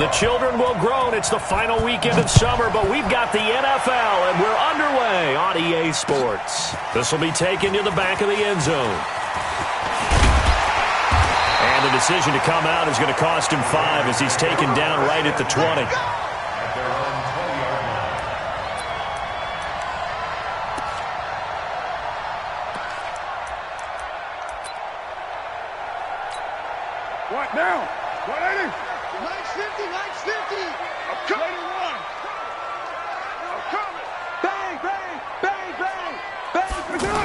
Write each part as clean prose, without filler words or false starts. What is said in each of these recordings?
The children will groan. It's the final weekend of summer, but we've got the NFL, and we're underway on EA Sports. This will be taken to the back of the end zone. And the decision to come out is going to cost him 5 as he's taken down right at the 20. What now? 180? 950, 950. I'm coming. I'm coming. Bang, bang, bang, bang, bang.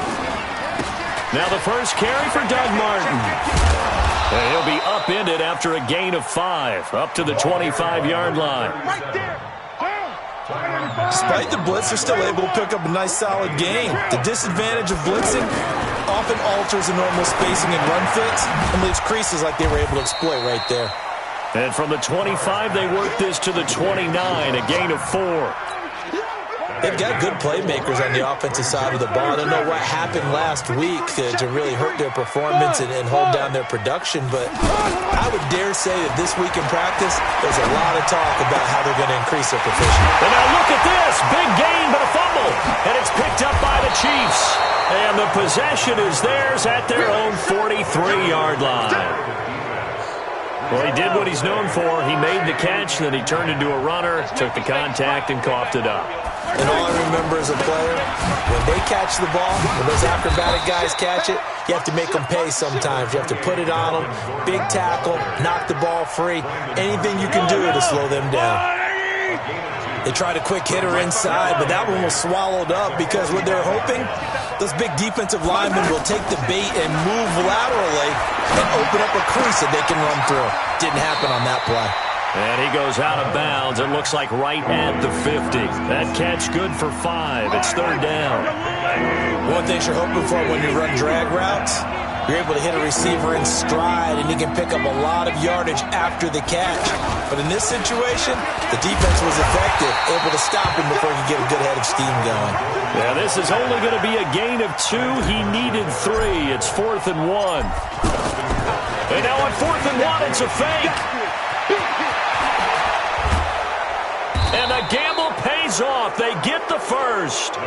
Now the first carry for Doug Martin. And he'll be upended after a gain of 5, up to the 25-yard line. Right there. Despite the blitz, they're still able to pick up a nice, solid gain. The disadvantage of blitzing often alters the normal spacing and run fits and leaves creases like they were able to exploit right there. And from the 25, they work this to the 29, a gain of 4. They've got good playmakers on the offensive side of the ball. I don't know what happened last week to really hurt their performance and hold down their production, but I would dare say that this week in practice, there's a lot of talk about how they're going to increase their proficiency. And now look at this. Big gain, but a fumble. And it's picked up by the Chiefs. And the possession is theirs at their own 43-yard line. Well, he did what he's known for. He made the catch, then he turned into a runner, took the contact, and coughed it up. And all I remember as a player, when they catch the ball, when those acrobatic guys catch it, you have to make them pay sometimes. You have to put it on them, big tackle, knock the ball free, anything you can do to slow them down. They tried a quick hitter inside, but that one was swallowed up because what they're hoping, those big defensive linemen will take the bait and move laterally and open up a crease that they can run through. Didn't happen on that play. And he goes out of bounds. It looks like right at the 50. That catch good for 5. It's third down. One thing you're hoping for when you run drag routes, you're able to hit a receiver in stride, and he can pick up a lot of yardage after the catch. But in this situation, the defense was effective, able to stop him before he could get a good head of steam going. Yeah, this is only going to be a gain of 2. He needed 3. It's 4th and 1. And now on 4th and 1, it's a fake. And the gamble pays off. They get the first.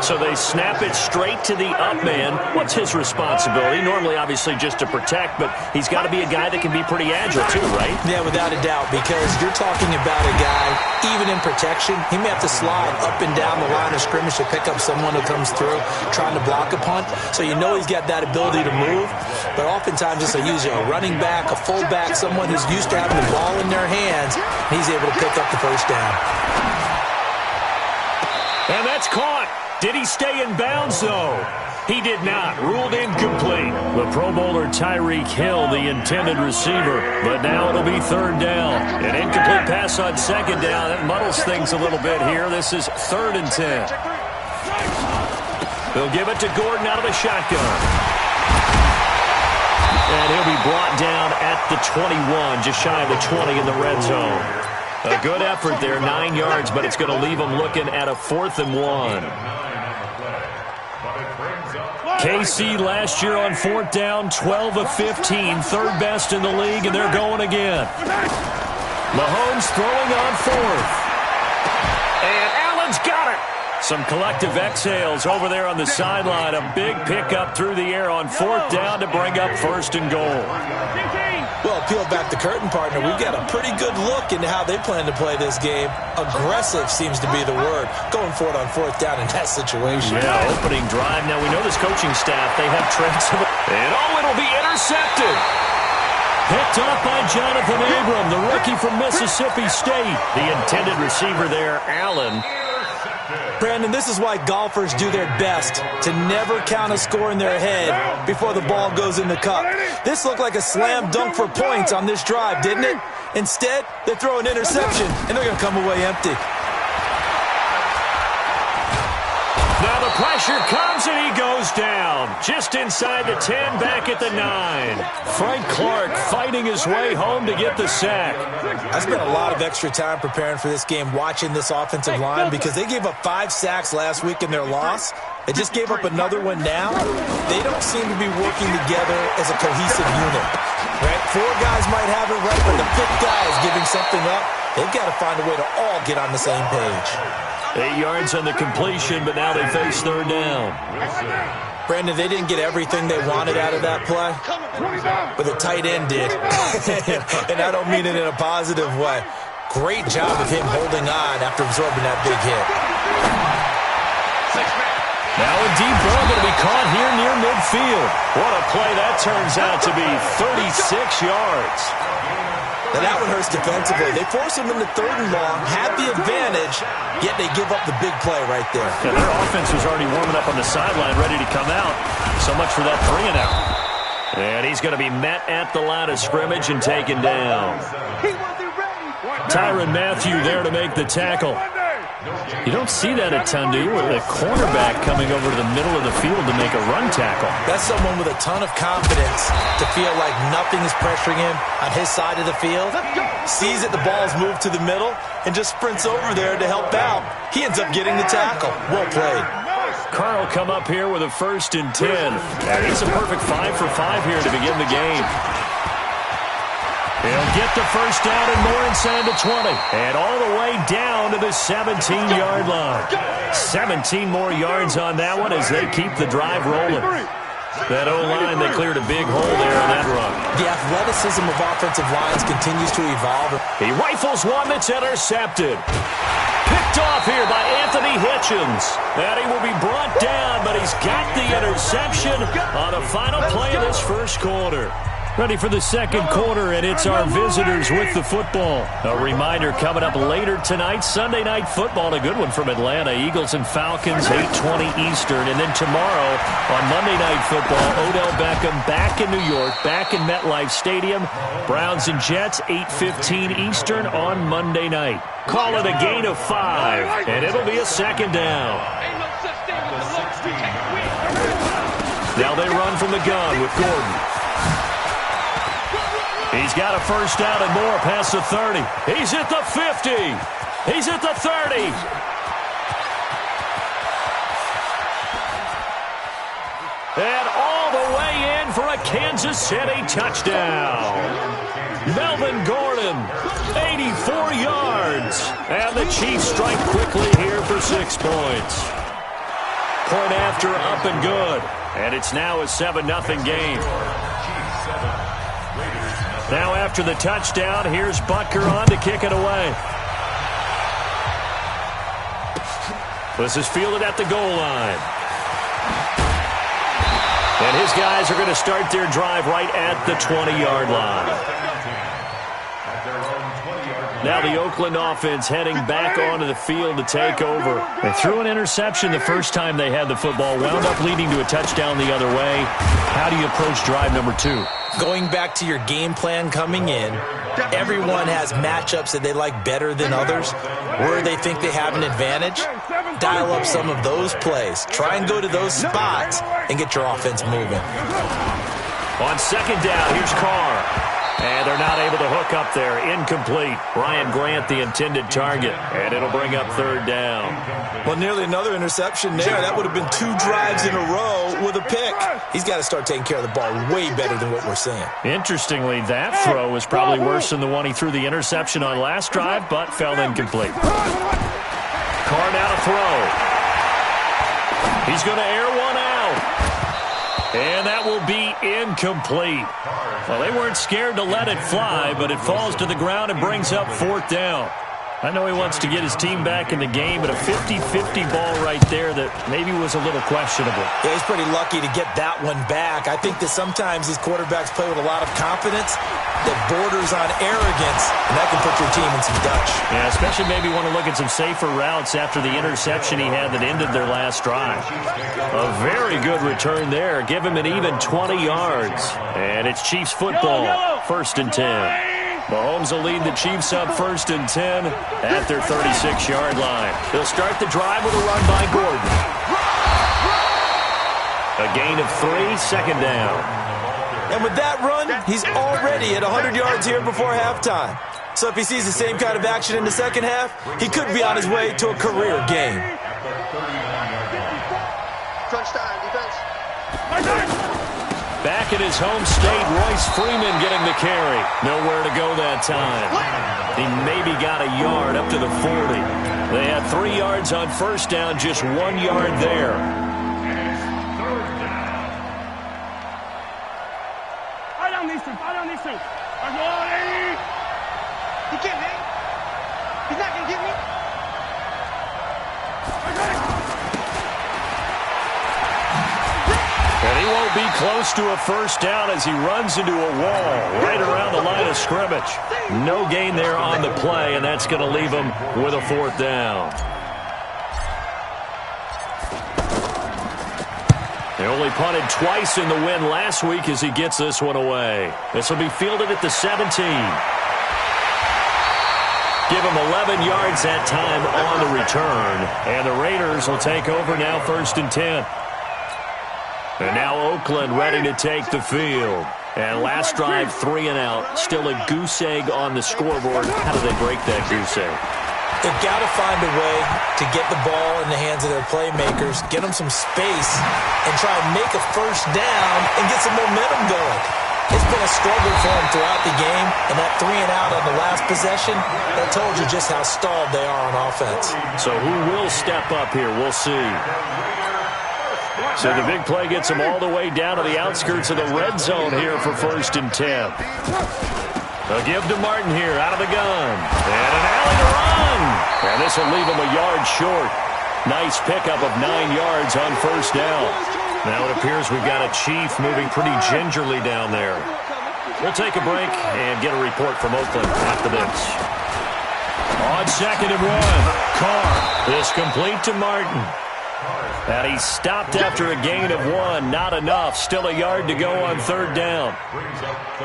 So they snap it straight to the up man. What's his responsibility? Normally, obviously, just to protect, but he's got to be a guy that can be pretty agile too, right? Yeah, without a doubt, because you're talking about a guy, even in protection, he may have to slide up and down the line of scrimmage to pick up someone who comes through trying to block a punt. So you know he's got that ability to move, but oftentimes it's usually a running back, a fullback, someone who's used to having the ball in their hands, and he's able to pick up the first down. And that's caught. Did he stay in bounds, though? He did not. Ruled incomplete. The Pro Bowler Tyreek Hill, the intended receiver. But now it'll be third down. An incomplete pass on second down. That muddles things a little bit here. This is 3rd and 10. They'll give it to Gordon out of the shotgun. And he'll be brought down at the 21, just shy of the 20 in the red zone. A good effort there, 9 yards, but it's going to leave them looking at a 4th and 1. KC last year on 4th down, 12 of 15, third best in the league, and they're going again. Mahomes throwing on 4th. And Allen's got it. Some collective exhales over there on the sideline. A big pickup through the air on 4th down to bring up 1st and goal. Well, peel back the curtain, partner. We've got a pretty good look into how they plan to play this game. Aggressive seems to be the word. Going for it on 4th down in that situation. Yeah, opening drive. Now, we know this coaching staff, they have traits of... And, it'll be intercepted. Picked off by Jonathan Abram, the rookie from Mississippi State. The intended receiver there, Allen. Brandon, this is why golfers do their best to never count a score in their head before the ball goes in the cup. This looked like a slam dunk for points on this drive, didn't it? Instead, they throw an interception, and they're going to come away empty. Now the pressure comes, and he goes down. Just inside the 10, back at the 9. Frank Clark fighting his way home to get the sack. I spent a lot of extra time preparing for this game, watching this offensive line, because they gave up 5 sacks last week in their loss. They just gave up another one now. They don't seem to be working together as a cohesive unit. Right? 4 guys might have it right, but the 5th guy is giving something up. They've got to find a way to all get on the same page. 8 yards on the completion, but now they face 3rd down. Brandon, they didn't get everything they wanted out of that play, but the tight end did. And I don't mean it in a positive way. Great job of him holding on after absorbing that big hit. Now a deep ball going to be caught here near midfield. What a play that turns out to be, 36 yards. Now that one hurts defensively. They force him into 3rd and long, had the advantage, yet they give up the big play right there. Yeah, their offense was already warming up on the sideline, ready to come out. So much for that 3 and out. And he's going to be met at the line of scrimmage and taken down. Tyrann Mathieu there to make the tackle. You don't see that a ton, do you? With a cornerback coming over to the middle of the field to make a run tackle. That's someone with a ton of confidence to feel like nothing is pressuring him on his side of the field. Sees that the ball's moved to the middle and just sprints over there to help out. He ends up getting the tackle. Well played. Carl come up here with a 1st and 10. And he's a perfect 5 for 5 here to begin the game. He'll get the 1st down and more inside the 20. And all the way down to the 17-yard line. 17 more yards on that one as they keep the drive rolling. That O-line, they cleared a big hole there on that run. The athleticism of offensive lines continues to evolve. He rifles one that's intercepted. Picked off here by Anthony Hitchens. And he will be brought down, but he's got the interception on the final play of this 1st quarter. Ready for the 2nd quarter, and it's our visitors with the football. A reminder coming up later tonight, Sunday Night Football, a good one from Atlanta. Eagles and Falcons, 8:20 Eastern. And then tomorrow on Monday Night Football, Odell Beckham back in New York, back in MetLife Stadium. Browns and Jets, 8:15 Eastern on Monday night. Call it a gain of 5, and it'll be a 2nd down. Now they run from the gun with Gordon. He's got a 1st down and more past the 30. He's at the 50. He's at the 30. And all the way in for a Kansas City touchdown. Melvin Gordon, 84 yards. And the Chiefs strike quickly here for 6 points. Point after up and good. And it's now a 7-0 game. Now after the touchdown, here's Butker on to kick it away. This is fielded at the goal line. And his guys are going to start their drive right at the 20-yard line. Now the Oakland offense heading back onto the field to take over. They threw an interception the first time they had the football, wound up leading to a touchdown the other way. How do you approach drive number 2? Going back to your game plan coming in, everyone has matchups that they like better than others. Where they think they have an advantage, dial up some of those plays. Try and go to those spots and get your offense moving. On 2nd down, here's Carr. And they're not able to hook up there. Incomplete. Ryan Grant, the intended target. And it'll bring up 3rd down. Well, nearly another interception there. That would have been 2 drives in a row with a pick. He's got to start taking care of the ball way better than what we're seeing. Interestingly, that throw was probably worse than the one he threw the interception on last drive, but fell incomplete. Carr now to throw. He's going to air one out. And that will be incomplete. Well, they weren't scared to let it fly, but it falls to the ground and brings up 4th down. I know he wants to get his team back in the game, but a 50-50 ball right there that maybe was a little questionable. Yeah, he's pretty lucky to get that one back. I think that sometimes these quarterbacks play with a lot of confidence that borders on arrogance, and that can put your team in some Dutch. Yeah, especially maybe want to look at some safer routes after the interception he had that ended their last drive. A very good return there. Give him an even 20 yards. And it's Chiefs football, 1st and 10. Mahomes will lead the Chiefs up 1st and 10 at their 36-yard line. They'll start the drive with a run by Gordon. A gain of 3, 2nd down. And with that run, he's already at 100 yards here before halftime. So if he sees the same kind of action in the second half, he could be on his way to a career game. Crunch time, defense. Back in his home state, Royce Freeman getting the carry. Nowhere to go that time. He maybe got a yard up to the 40. They had 3 yards on first down, just 1 yard there. Fire down these two. He can't hit. He's not going to get me. And he won't be close to a first down as he runs into a wall right around the line of scrimmage. No gain there on the play, and that's going to leave him with a 4th down. They only punted twice in the win last week as he gets this one away. This will be fielded at the 17. Give him 11 yards that time on the return. And the Raiders will take over now 1st and 10. And now Oakland ready to take the field. And last drive, 3 and out. Still a goose egg on the scoreboard. How do they break that goose egg? They've got to find a way to get the ball in the hands of their playmakers, get them some space, and try and make a first down and get some momentum going. It's been a struggle for them throughout the game, and that 3 and out on the last possession, that told you just how stalled they are on offense. So who will step up here? We'll see. So the big play gets him all the way down to the outskirts of the red zone here for 1st and 10. They'll give to Martin here out of the gun. And an alley to run. And this will leave him a yard short. Nice pickup of 9 yards on first down. Now it appears we've got a Chief moving pretty gingerly down there. We'll take a break and get a report from Oakland after this. On 2nd and 1, Carr is complete to Martin. And he stopped after a gain of 1. Not enough. Still a yard to go on 3rd down.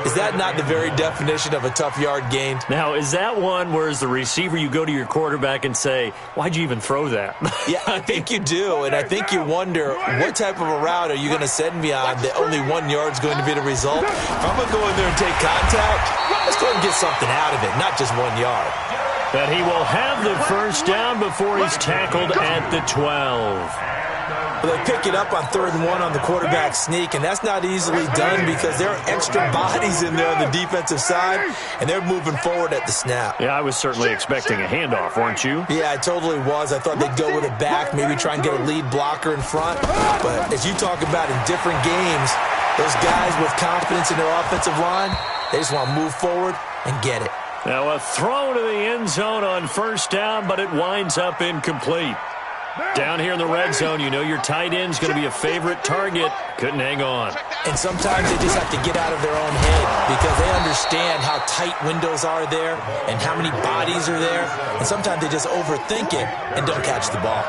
Is that not the very definition of a tough yard gained? Now, is that one where as the receiver you go to your quarterback and say, why'd you even throw that? Yeah, I think you do. And I think you wonder, what type of a route are you going to send me on that only 1 yard's going to be the result? If I'm going to go in there and take contact, let's go and get something out of it, not just 1 yard. But he will have the first down before he's tackled at the 12. Well, they pick it up on 3rd and 1 on the quarterback sneak, and that's not easily done because there are extra bodies in there on the defensive side, and they're moving forward at the snap. Yeah, I was certainly expecting a handoff, weren't you? Yeah, I totally was. I thought they'd go with it back, maybe try and get a lead blocker in front. But as you talk about in different games, those guys with confidence in their offensive line, they just want to move forward and get it. Now a throw to the end zone on first down, but it winds up incomplete. Down here in the red zone, you know your tight end's going to be a favorite target. Couldn't hang on. And sometimes they just have to get out of their own head because they understand how tight windows are there and how many bodies are there. And sometimes they just overthink it and don't catch the ball.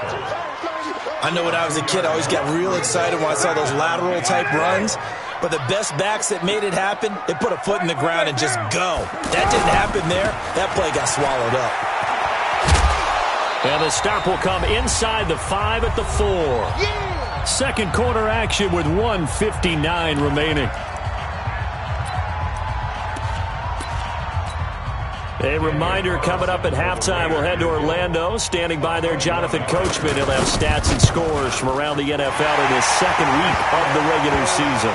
I know when I was a kid, I always got real excited when I saw those lateral type runs. But the best backs that made it happen, they put a foot in the ground and just go. That didn't happen there. That play got swallowed up. And the stop will come inside the 5 at the 4. Yeah. Second quarter action with 1:59 remaining. A reminder coming up at halftime, we'll head to Orlando. Standing by there, Jonathan Coachman. He'll have stats and scores from around the NFL in his second week of the regular season.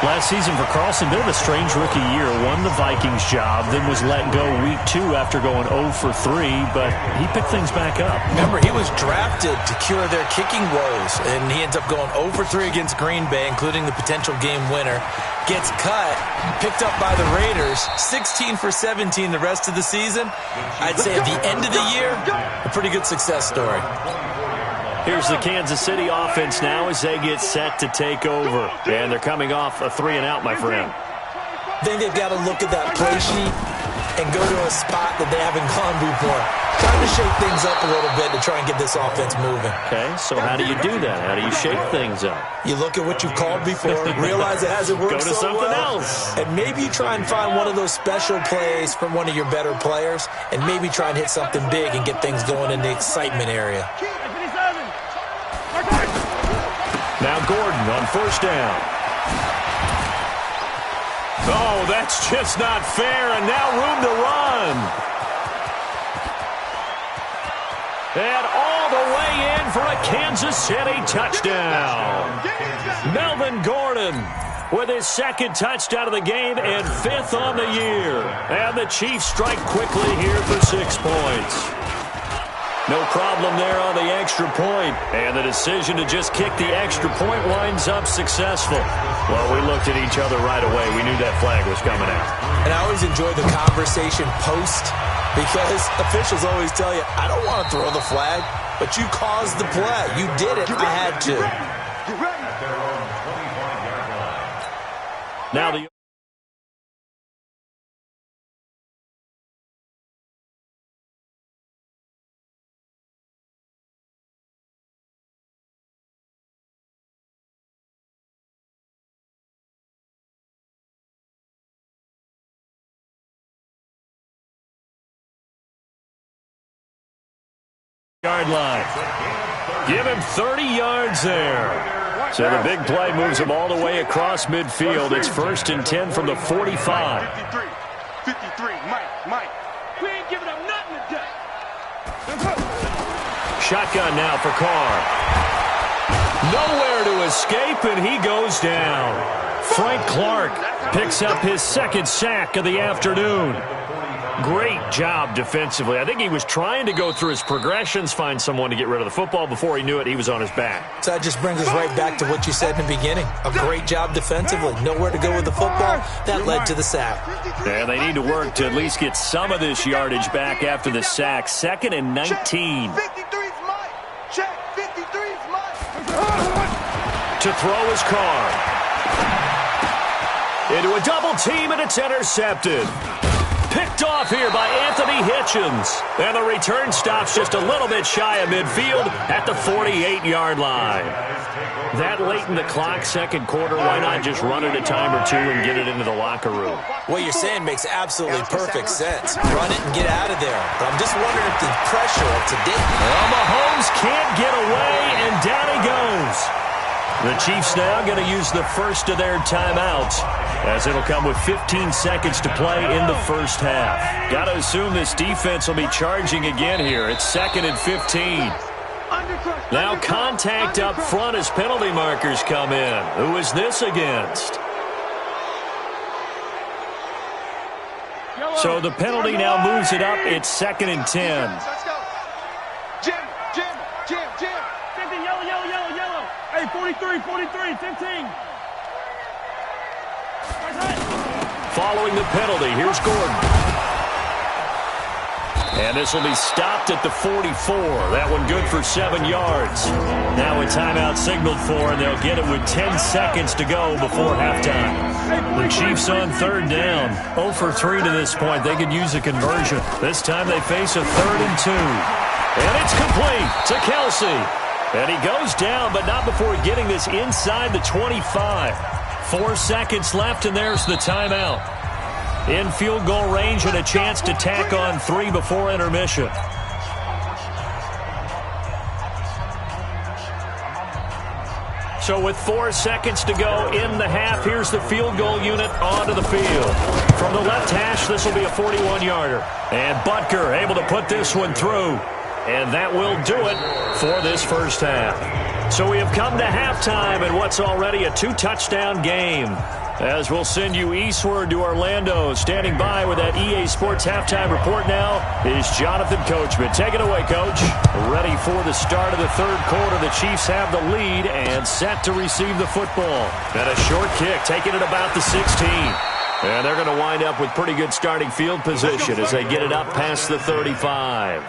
Last season for Carlson, bit of a strange rookie year. Won the Vikings job, then was let go week 2 after going 0 for 3, but he picked things back up. Remember, he was drafted to cure their kicking woes, and he ends up going 0 for 3 against Green Bay, including the potential game winner. Gets cut, picked up by the Raiders, 16 for 17 the rest of the season. I'd say at the end of the year, a pretty good success story. Here's the Kansas City offense now as they get set to take over. And they're coming off a 3 and out, my friend. I think they've got to look at that play sheet and go to a spot that they haven't gone before. Trying to shake things up a little bit to try and get this offense moving. Okay, so how do you do that? How do you shake things up? You look at what you've called before, realize it hasn't worked so well. Go to something else. And maybe you try and find one of those special plays from one of your better players, and maybe try and hit something big and get things going in the excitement area. Now Gordon on first down. Oh, that's just not fair, and now room to run. And all the way in for a Kansas City touchdown. Melvin Gordon with his second touchdown of the game and 5th on the year. And the Chiefs strike quickly here for 6 points. No problem there on the extra point. And the decision to just kick the extra point winds up successful. Well, we looked at each other right away. We knew that flag was coming out. And I always enjoy the conversation post because officials always tell you, I don't want to throw the flag, but you caused the play. You did it. I had to. Now the yard line. Give him 30 yards there. So the big play moves him all the way across midfield. It's 1st and 10 from the 45. 53, Mike. We ain't giving up nothing today. Shotgun now for Carr. Nowhere to escape, and he goes down. Frank Clark picks up his 2nd sack of the afternoon. Great job defensively. I think he was trying to go through his progressions, find someone to get rid of the football. Before he knew it, he was on his back. So that just brings us right back to what you said in the beginning. A great job defensively. Nowhere to go with the football. That led to the sack. And they need to work to at least get some of this yardage back after the sack. 2nd and 19. 53's Mike. Check. 53's Mike. To throw his Carr. Into a double team, and it's intercepted. Picked off here by Anthony Hitchens. And the return stops just a little bit shy of midfield at the 48-yard line. That late in the clock, 2nd quarter, why not just run it a time or two and get it into the locker room? What you're saying makes absolutely perfect sense. Run it and get out of there. But I'm just wondering if the pressure of today... Well, Mahomes can't get away, and down he goes. The Chiefs now going to use the first of their timeouts, as it'll come with 15 seconds to play in the first half. Got to assume this defense will be charging again here. It's 2nd and 15. Now contact up front as penalty markers come in. Who is this against? So the penalty now moves it up. It's 2nd and 10. Jim. 50, yellow. Hey, 43, 15. Following the penalty, here's Gordon. And this will be stopped at the 44. That one good for 7 yards. Now a timeout signaled for, and they'll get it with 10 seconds to go before halftime. The Chiefs on 3rd down. 0 for 3 to this point. They could use a conversion. This time they face a 3rd and 2. And it's complete to Kelsey. And he goes down, but not before getting this inside the 25. 4 seconds left, and there's the timeout. In field goal range and a chance to tack on 3 before intermission. So with 4 seconds to go in the half, here's the field goal unit onto the field. From the left hash, this will be a 41-yarder. And Butker able to put this one through. And that will do it for this first half. So we have come to halftime in what's already a 2-touchdown game. As we'll send you eastward to Orlando. Standing by with that EA Sports halftime report now is Jonathan Coachman. Take it away, Coach. Ready for the start of the 3rd quarter. The Chiefs have the lead and set to receive the football. And a short kick, taking it about the 16. And they're going to wind up with pretty good starting field position as they get it up past the 35.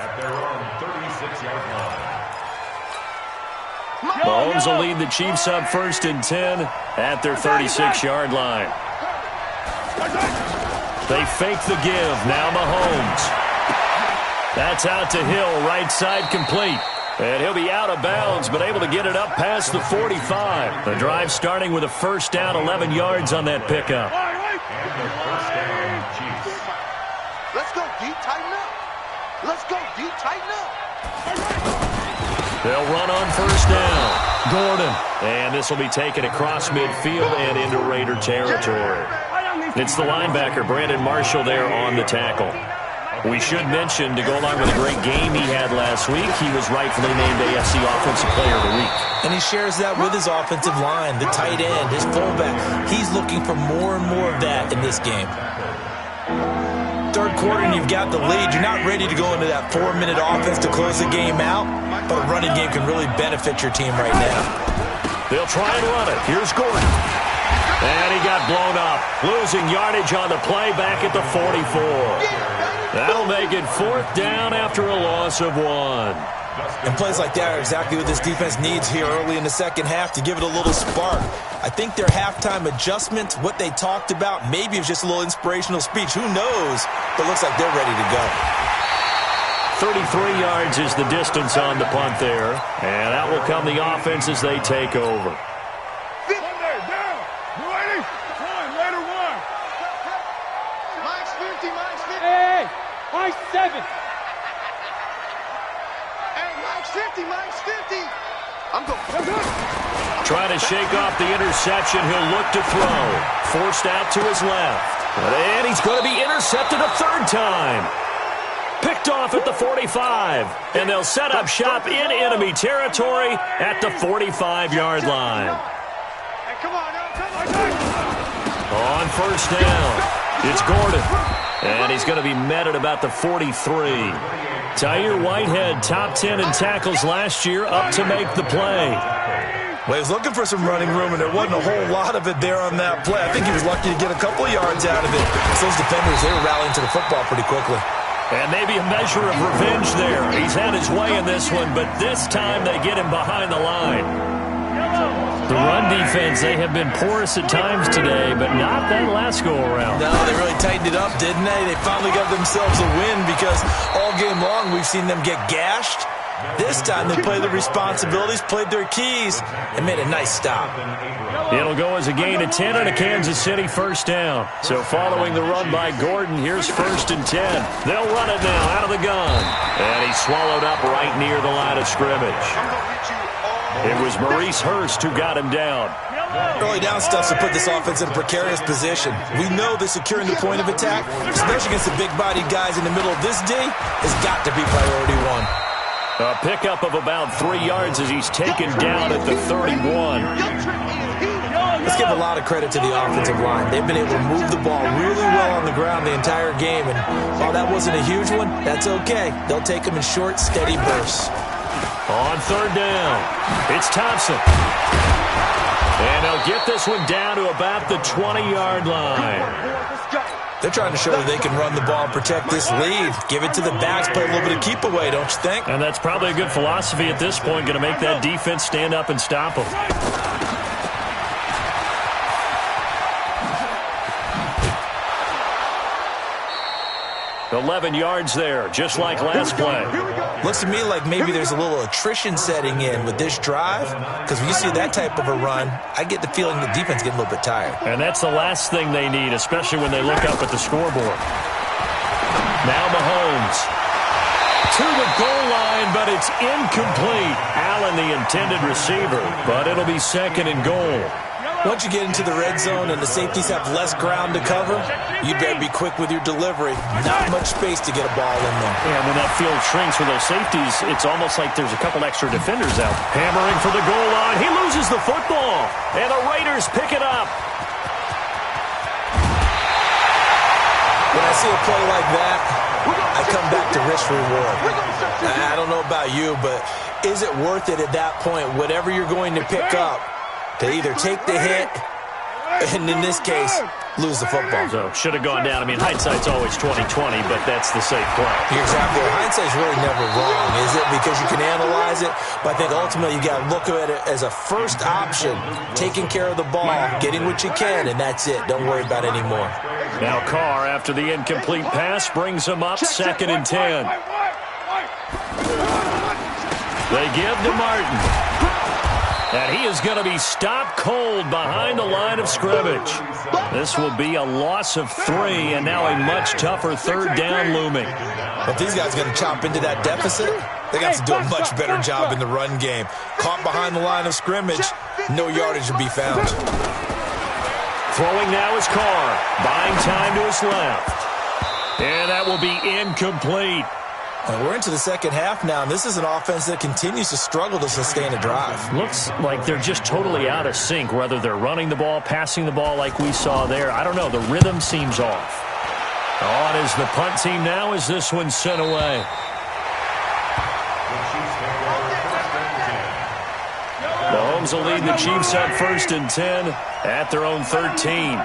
Mahomes will lead the Chiefs up 1st and 10 at their 36-yard line. They fake the give. Now Mahomes. That's out to Hill, right side complete. And he'll be out of bounds, but able to get it up past the 45. The drive starting with a 1st down, 11 yards on that pickup. Let's go, D. Tighten up. Let's go, D. Tighten up. They'll run on 1st down. Gordon. And this will be taken across midfield and into Raider territory. It's the linebacker, Brandon Marshall, there on the tackle. We should mention, to go along with a great game he had last week, he was rightfully named AFC Offensive Player of the Week. And he shares that with his offensive line, the tight end, his fullback. He's looking for more and more of that in this game. Third quarter and you've got the lead. You're not ready to go into that 4-minute offense to close the game out, but a running game can really benefit your team right now. They'll try and run it. Here's Gordon. And he got blown up, losing yardage on the play back at the 44. That'll make it 4th down after a loss of 1. And plays like that are exactly what this defense needs here early in the second half to give it a little spark. I think their halftime adjustment, what they talked about, maybe it was just a little inspirational speech. Who knows? But it looks like they're ready to go. 33 yards is the distance on the punt there. And out will come the offense as they take over. Mike's 7. Hey, Mike's 50, Mike's 50. I'm going. Trying to shake off the interception. He'll look to throw. Forced out to his left. And he's going to be intercepted a 3rd time. Picked off at the 45. And they'll set up shop in enemy territory at the 45-yard line. Hey, come on, now, come on. On 1st down, it's Gordon. And he's going to be met at about the 43. Tyre Whitehead, top 10 in tackles last year, up to make the play. Well, he was looking for some running room, and there wasn't a whole lot of it there on that play. I think he was lucky to get a couple of yards out of it. So those defenders, they were rallying to the football pretty quickly. And maybe a measure of revenge there. He's had his way in this one, but this time they get him behind the line. The run defense, they have been porous at times today, but not that last go-around. No, they really tightened it up, didn't they? They finally got themselves a win because all game long we've seen them get gashed. This time they played their responsibilities, played their keys, and made a nice stop. It'll go as a gain of 10 and a Kansas City 1st down. So following the run by Gordon, here's 1st and 10. They'll run it now out of the gun. And he's swallowed up right near the line of scrimmage. It was Maurice Hurst who got him down. Early down stuff to put this offense in a precarious position. We know that securing the point of attack, especially against the big-bodied guys in the middle of this D, has got to be priority 1. A pickup of about 3 yards as he's taken down at the 31. Let's give a lot of credit to the offensive line. They've been able to move the ball really well on the ground the entire game, and while that wasn't a huge one, that's okay. They'll take them in short, steady bursts. On 3rd down, it's Thompson. And they'll get this one down to about the 20-yard line. They're trying to show that they can run the ball and protect this lead. Give it to the backs, play a little bit of keep away, don't you think? And that's probably a good philosophy at this point, going to make that defense stand up and stop them. 11 yards there, just like last play. Looks to me like maybe there's a little attrition setting in with this drive, because when you see that type of a run, I get the feeling the defense getting a little bit tired. And that's the last thing they need, especially when they look up at the scoreboard. Now Mahomes to the goal line, but it's incomplete. Allen, the intended receiver, but it'll be 2nd and goal. Once you get into the red zone and the safeties have less ground to cover, you better be quick with your delivery. Not much space to get a ball in there. Yeah, when that field shrinks with those safeties, it's almost like there's a couple extra defenders out. Hammering for the goal line. He loses the football, and the Raiders pick it up. When I see a play like that, I come back to risk reward. I don't know about you, but is it worth it at that point, whatever you're going to pick up, to either take the hit and, in this case, lose the football? So, should have gone down. I mean, hindsight's always 20/20, but that's the safe play. You're exactly right. Hindsight's really never wrong, is it? Because you can analyze it, but I think ultimately you got to look at it as a first option, taking care of the ball, getting what you can, and that's it. Don't worry about it anymore. Now Carr, after the incomplete pass, brings him up 2nd and 10. They give to Martin. And he is going to be stopped cold behind the line of scrimmage. This will be a loss of 3, and now a much tougher 3rd down looming. But these guys are going to chop into that deficit. They got to do a much better job in the run game. Caught behind the line of scrimmage, no yardage to be found. Throwing now is Carr, buying time to his left. And that will be incomplete. And we're into the second half now, and this is an offense that continues to struggle to sustain a drive. Looks like they're just totally out of sync, whether they're running the ball, passing the ball like we saw there. I don't know. The rhythm seems off. On is the punt team now as this one's sent away. Mahomes will lead the Chiefs up 1st and 10 at their own 13.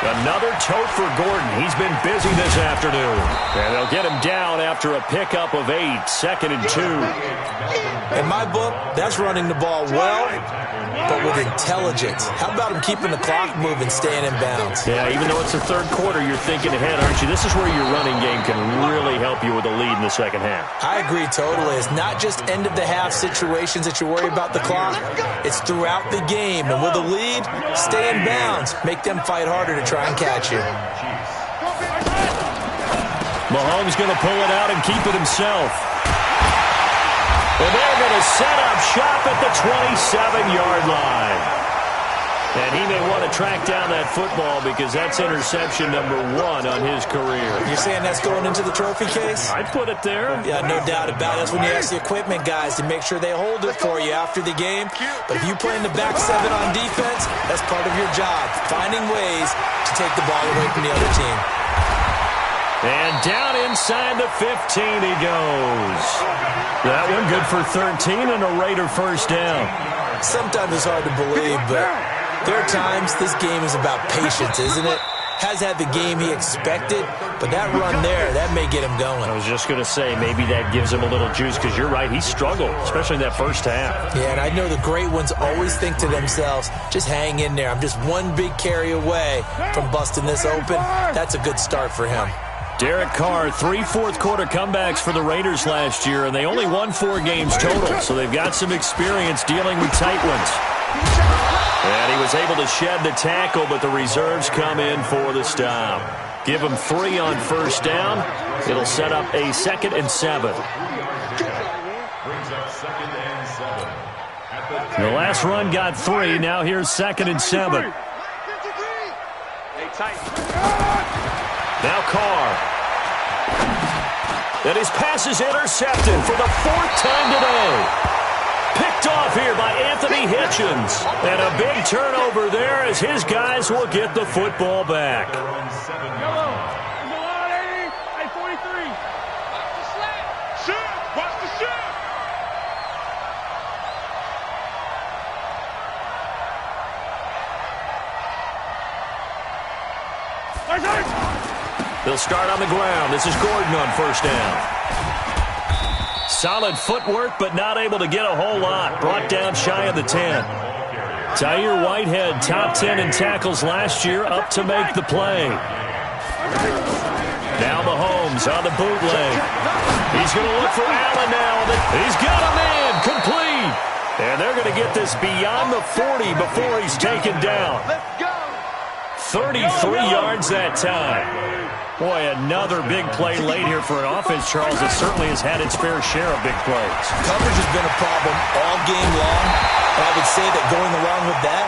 Another tote for Gordon. He's been busy this afternoon. And they'll get him down after a pickup of 8, 2nd and 2. In my book, that's running the ball well, but with intelligence. How about him keeping the clock moving, staying in bounds? Yeah, even though it's the third quarter, you're thinking ahead, aren't you? This is where your running game can really help you with a lead in the second half. I agree totally. It's not just end-of-the-half situations that you worry about the clock. It's throughout the game. And with a lead, stay in bounds. Make them fight harder to try and catch you. Mahomes going to pull it out and keep it himself. And they're going to set up shop at the 27-yard line. And he may want to track down that football because that's interception number 1 on his career. You're saying that's going into the trophy case? I'd put it there. Yeah, no doubt about it. That's when you ask the equipment guys to make sure they hold it for you after the game. But if you play in the back 7 on defense, that's part of your job, finding ways to take the ball away from the other team. And down inside the 15 he goes. That one good for 13 and a Raider first down. Sometimes it's hard to believe, but there are times this game is about patience, isn't it? Has had the game he expected, but that run there, that may get him going. I was just going to say, maybe that gives him a little juice because you're right, he struggled, especially in that first half. Yeah, and I know the great ones always think to themselves, just hang in there. I'm just one big carry away from busting this open. That's a good start for him. Derek Carr, 3 fourth-quarter comebacks for the Raiders last year, and they only won 4 games total, so they've got some experience dealing with tight ones. And he was able to shed the tackle, but the reserves come in for the stop. Give him 3 on first down. It'll set up a 2nd and 7. The last run got 3. Now here's 2nd and 7. Now Carr. And his pass is intercepted for the 4th time today. Picked off here by Anthony Hitchens. And a big turnover there as his guys will get the football back. They'll start on the ground. This is Gordon on first down. Solid footwork, but not able to get a whole lot. Brought down shy of the 10. Tyre Whitehead, top 10 in tackles last year, up to make the play. Now Mahomes on the bootleg. He's going to look for Allen now. He's got a man, complete. And they're going to get this beyond the 40 before he's taken down. 33 yards that time. Boy, another big play late here for an offense, Charles, that certainly has had its fair share of big plays. Coverage has been a problem all game long, and I would say that going along with that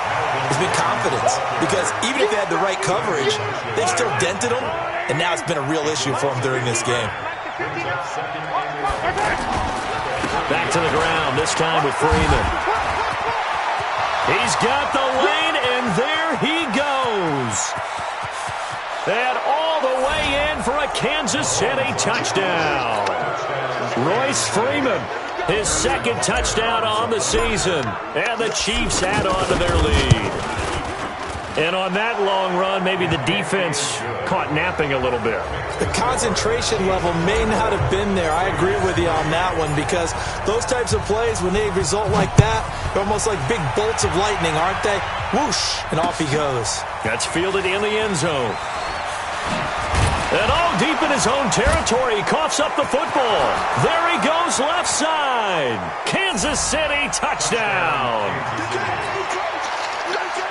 has been confidence. Because even if they had the right coverage, they've still dented them, and now it's been a real issue for them during this game. Back to the ground, this time with Freeman. He's got the lane, and there he goes. And all the way in for a Kansas City touchdown. Royce Freeman, his 2nd touchdown on the season. And the Chiefs add on to their lead. And on that long run, maybe the defense caught napping a little bit. The concentration level may not have been there. I agree with you on that one because those types of plays, when they result like that, they're almost like big bolts of lightning, aren't they? Whoosh, and off he goes. That's fielded in the end zone. And all deep in his own territory, he coughs up the football. There he goes left side. Kansas City touchdown.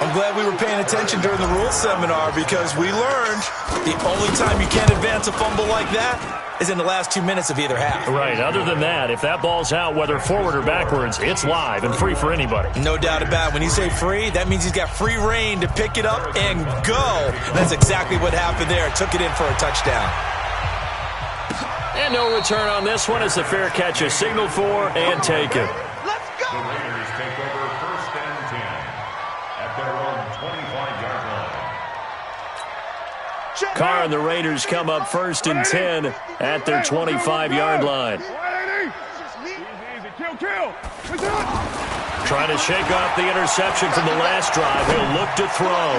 I'm glad we were paying attention during the rules seminar because we learned the only time you can't advance a fumble like that is in the last 2 minutes of either half. Right. Other than that, if that ball's out, whether forward or backwards, it's live and free for anybody. No doubt about it. When you say free, that means he's got free reign to pick it up and go. That's exactly what happened there. Took it in for a touchdown. And no return on this one as the fair catch is signaled for and taken. Let's go! The Raiders take over 1st and 10 at their own 25-yard line. Carr and the Raiders come up 1st and 10 at their 25-yard line. Trying to shake off the interception from the last drive. He'll look to throw.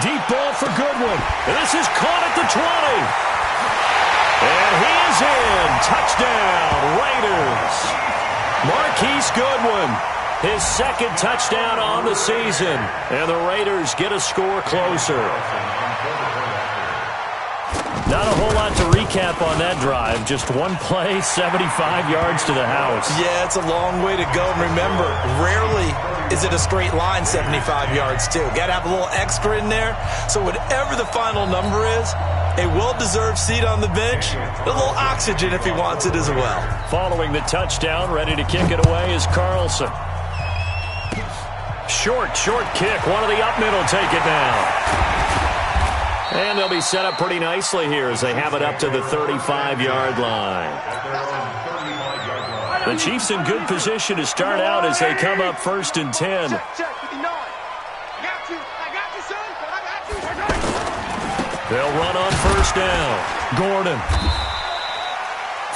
Deep ball for Goodwin. And this is caught at the 20. And he is in. Touchdown, Raiders. Marquise Goodwin, his 2nd touchdown on the season. And the Raiders get a score closer. Not a whole lot to recap on that drive. Just one play, 75 yards to the house. Yeah, it's a long way to go. And remember, rarely is it a straight line 75 yards, too. Got to have a little extra in there. So whatever the final number is, a well-deserved seat on the bench, a little oxygen if he wants it as well. Following the touchdown, ready to kick it away is Carlson. Short kick. One of the up middle take it down. And they'll be set up pretty nicely here as they have it up to the 35-yard line. The Chiefs in good position to start out as they come up 1st and 10. They'll run on 1st down. Gordon.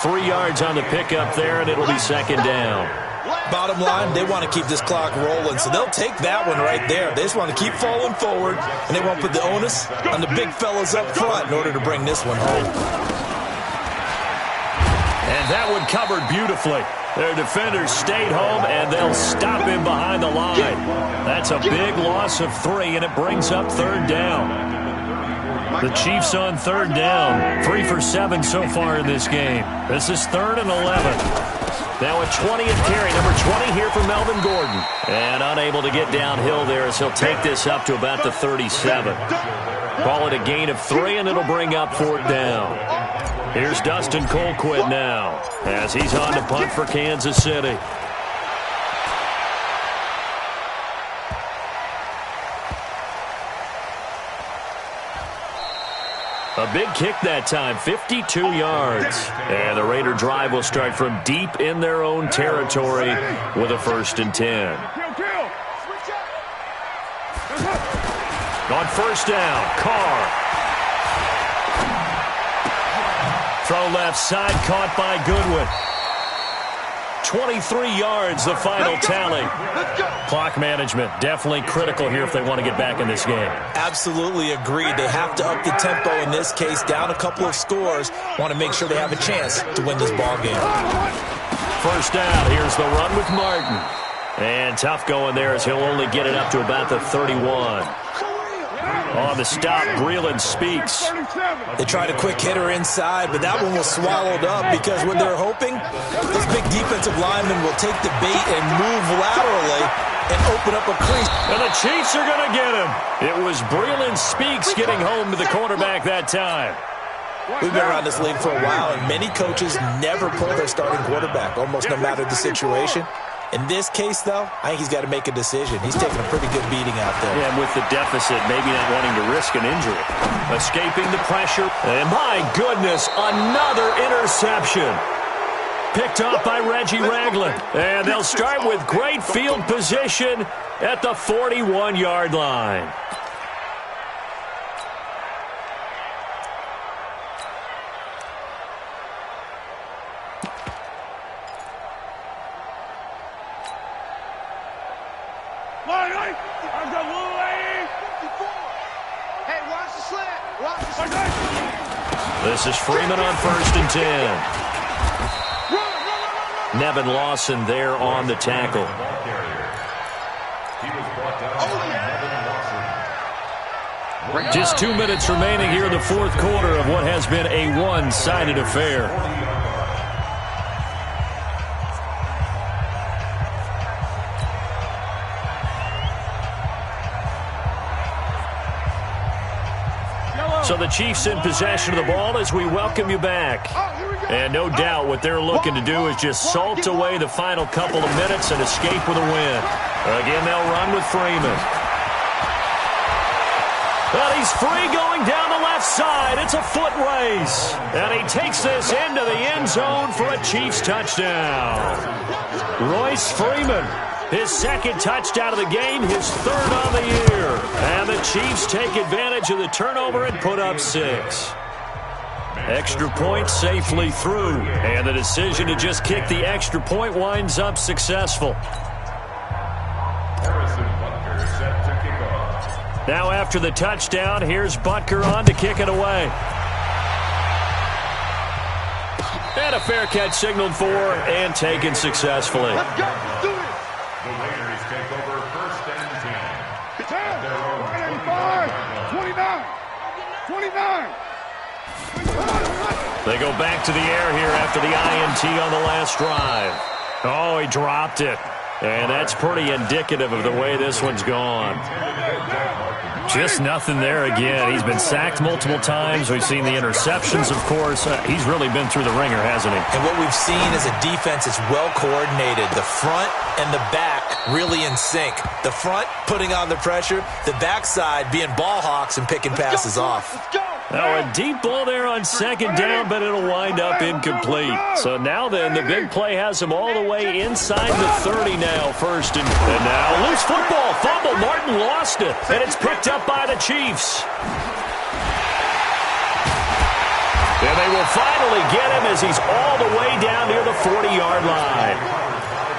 3 yards on the pickup there, and it'll be 2nd down. Bottom line, they want to keep this clock rolling, so they'll take that one right there. They just want to keep falling forward, and they want to put the onus on the big fellas up front in order to bring this one home. And that one covered beautifully. Their defenders stayed home, and they'll stop him behind the line. That's a big loss of 3, and it brings up 3rd down. The Chiefs on 3rd down. 3 for 7 so far in this game. This is 3rd and 11. Now a 20th carry, number 20 here for Melvin Gordon. And unable to get downhill there as he'll take this up to about the 37. Call it a gain of 3, and it'll bring up 4th down. Here's Dustin Colquitt now as he's on to punt for Kansas City. A big kick that time, 52 yards. And the Raider drive will start from deep in their own territory with a 1st and 10. On 1st down, Carr. Throw left side, caught by Goodwin. 23 yards, the final tally. Clock management definitely critical here if they want to get back in this game. Absolutely agreed. They have to up the tempo in this case, down a couple of scores. Want to make sure they have a chance to win this ball game. 1st down, here's the run with Martin. And tough going there as he'll only get it up to about the 31. On the stop, Breeland speaks. They tried a quick hitter inside, but that one was swallowed up because when they're hoping, those big defensive linemen will take the bait and move laterally and open up a crease. And the Chiefs are going to get him. It was Breeland Speaks getting home to the quarterback that time. We've been around this league for a while, and many coaches never pull their starting quarterback, almost no matter the situation. In this case, though, I think he's got to make a decision. He's taking a pretty good beating out there. Yeah, and with the deficit, maybe not wanting to risk an injury. Escaping the pressure. And my goodness, another interception. Picked off by Reggie Ragland. And they'll start with great field position at the 41-yard line. This is Freeman on 1st and 10. Nevin Lawson there on the tackle. Just 2 minutes remaining here in the 4th quarter of what has been a one-sided affair. So the Chiefs in possession of the ball as we welcome you back. And no doubt what they're looking to do is just salt away the final couple of minutes and escape with a win. Again, they'll run with Freeman. But he's free going down the left side. It's a foot race. And he takes this into the end zone for a Chiefs touchdown. Royce Freeman, his second touchdown of the game, his third on the year. And the Chiefs take advantage of the turnover and put up 6. Extra point safely through. And the decision to just kick the extra point winds up successful. Now after the touchdown, here's Butker on to kick it away. And a fair catch signaled for and taken successfully. Let's go. Do it. The Raiders take over first and 10. 29. They go back to the air here after the INT on the last drive. Oh, he dropped it. And that's pretty indicative of the way this one's gone. Just nothing there again. He's been sacked multiple times. We've seen the interceptions, of course. He's really been through the ringer, hasn't he? And what we've seen is a defense that's well coordinated. The front and the back really in sync. The front putting on the pressure. The backside being ball hawks and picking passes off. Let's go. Now a deep ball there on second down, but it'll wind up incomplete. So now then, the big play has him all the way inside the 30 now. First and now loose football. Fumble. Martin lost it. And it's picked up by the Chiefs. And they will finally get him as he's all the way down near the 40-yard line.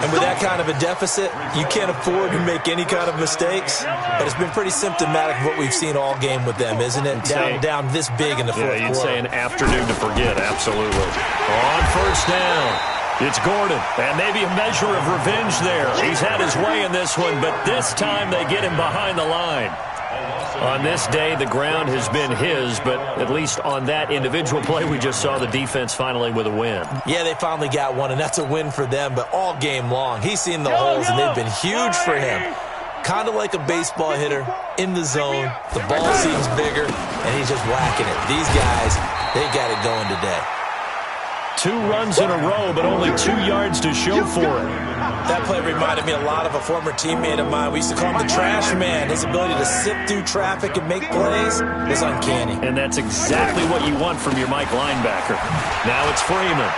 And with that kind of a deficit, you can't afford to make any kind of mistakes. But it's been pretty symptomatic of what we've seen all game with them, isn't it? Down this big in the fourth quarter. You'd say an afternoon to forget, absolutely. On first down, it's Gordon. And maybe a measure of revenge there. He's had his way in this one, but this time they get him behind the line. On this day, the ground has been his, but at least on that individual play, we just saw the defense finally with a win. Yeah, they finally got one, and that's a win for them, but all game long, he's seen the holes, and they've been huge for him. Kind of like a baseball hitter in the zone. The ball seems bigger, and he's just whacking it. These guys, they got it going today. 2 runs in a row, but only 2 yards to show for it. That play reminded me a lot of a former teammate of mine. We used to call him the trash man. His ability to sift through traffic and make plays is uncanny. And that's exactly what you want from your Mike linebacker. Now it's Freeman.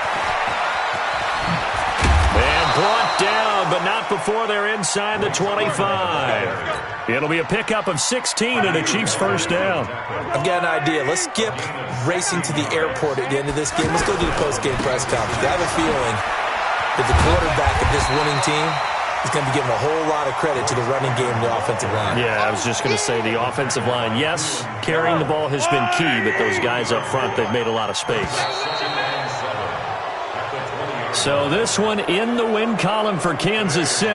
And brought down, but not before they're inside the 25. It'll be a pickup of 16 and a Chiefs first down. I've got an idea. Let's skip racing to the airport at the end of this game. Let's go do the post-game press conference. I have a feeling that the quarterback of this winning team is going to be given a whole lot of credit to the running game and the offensive line. Yeah, I was just going to say the offensive line, yes, carrying the ball has been key, but those guys up front, they've made a lot of space. So this one in the win column for Kansas City.